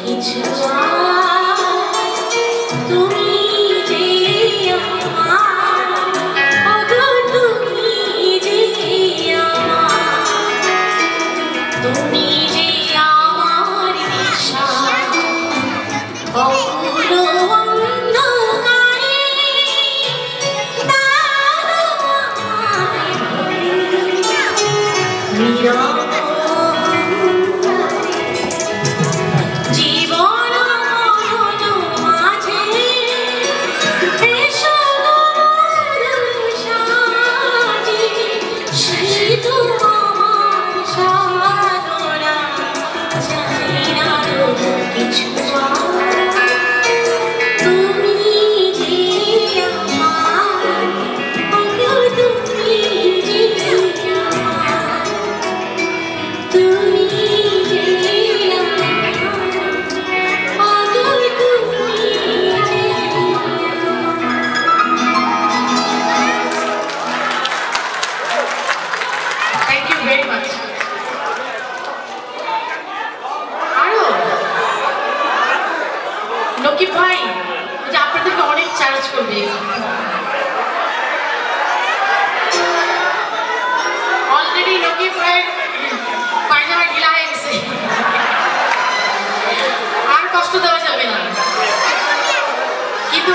কিছু তুমি যে আমার তুমি যে আমার তুমি যে আমার দিশা অগুলো অন্ধকারে জীবন মাঝে সাজে শুধু আমার সাধনা চাই না কিছু তুমি যে আমার তুমি যে তুমি Thank you very much. আরো নকিব ভাই যে আপনাদেরকে অনেক চ্যালেঞ্জ করবে অলরেডি নকিব ভাই পায়জামা গিলা হয়ে গেছে আর কষ্ট দেওয়া যাবে না কিন্তু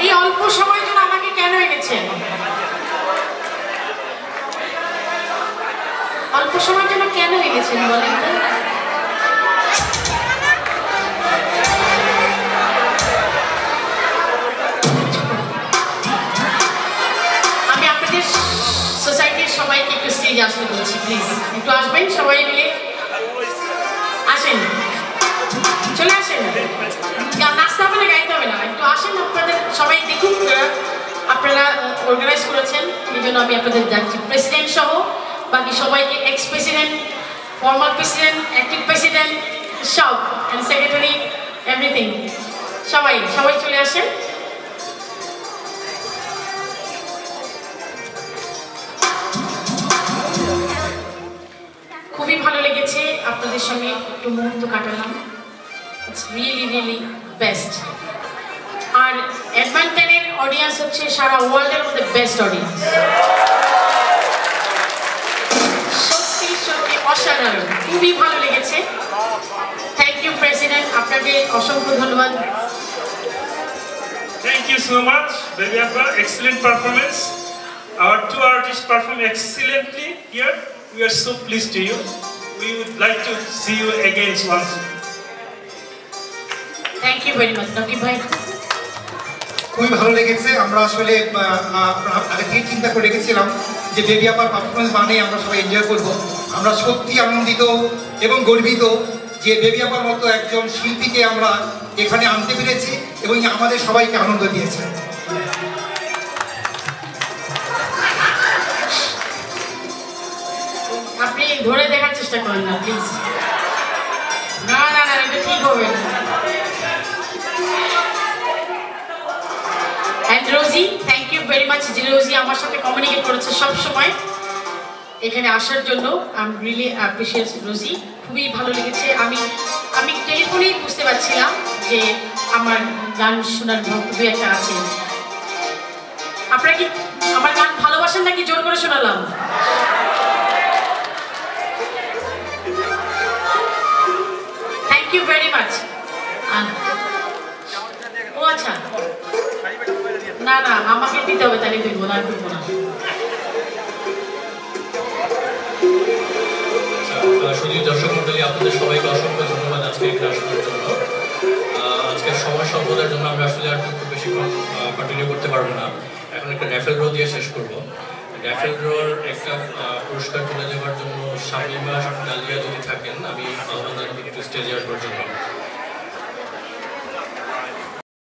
এই অল্প সময়ের জন্য আমাকে কেন এনেছেন অল্প সময়ের জন্য কেন এনেছেন বলেন তো আমি আপনাদের সোসাইটির সবাইকে একটু স্টেজে আসতে বলছি প্লিজ একটু আসবেন সবাই মিলে আসেন চলে আসেন নাচতে হবে না গাইতে হবে না একটু আসেন আপনাদের সবাই দেখুন আপনারা অর্গানাইজ করেছেন এই জন্য আমি আপনাদের যাচ্ছি প্রেসিডেন্ট সহ বাকি সবাইকে x president formal president active president সব অ্যান্ড সেক্রেটারি এভরিথিং সবাই চলে আসেন খুবই ভালো লেগেছে আপনাদের সঙ্গে একটু মুহূর্ত কাটালাম ইটস রিয়েলি বেস্ট আর এডমন্টনের অডিয়েন্স হচ্ছে সারা ওয়ার্ল্ডের মধ্যে বেস্ট অডিয়েন্স সত্যি অসাধারণ খুবই ভালো লেগেছে থ্যাংক ইউ প্রেসিডেন্ট আপনাকে অসংখ্য ধন্যবাদ Thank you so much, Baby Appa. Excellent performance. Our two artists performed excellently here. We are so pleased to you. We would like to see you again once. Thank you very much, Naki bhai. খুবই ভালো লেগেছে আমরা আসলে আগে থেকে চিন্তা করে রেখেছিলাম যে বেবি আপার পারফরমেন্স মানে আমরা সবাই এনজয় করব আমরা সত্যি আনন্দিত এবং গর্বিত যে বেবি আপার মতো একজন শিল্পীকে আমরা এখানে আনতে পেরেছি এবং আমাদের সবাইকে আনন্দ দিয়েছে আপনি ধরে দেখার চেষ্টা করেন না প্লিজ না এটা ঠিক হবে না And Rosie, thank you very much. Rosie আমার সাথে কমিউনিকেট করেছে সব সময় এখানে আসার জন্য আই রিয়েলি অ্যাপ্রিশিয়েট রোজি খুবই ভালো লেগেছে আমি টেলিফোনেই বুঝতে পারছিলাম যে আমার গান শোনার খুবই একটা আছে আপনারা কি আমার গান ভালোবাসেন নাকি জোর করে শোনালাম থ্যাংক ইউ ভেরি মাচ ও আচ্ছা না আমাকে দিতে হবে তাহলে দেখবো না করবো না শুধু দর্শক মন্ডলী আপনাদের সবাইকে অসংখ্য ধন্যবাদ আজকে এখানে আসার জন্য আজকের সময় স্বল্পতার জন্য আমরা আসলে আর খুব বেশিক্ষণ কন্টিনিউ করতে পারবো না এখন একটা র্যাফেল ড্র দিয়ে শেষ করবো র্যাফেল ড্রর একটা পুরস্কার তুলে দেওয়ার জন্য শামিমা ডালিয়া যদি থাকেন আমি আহ্বান জানাবো একটু স্টেজে আসবার জন্য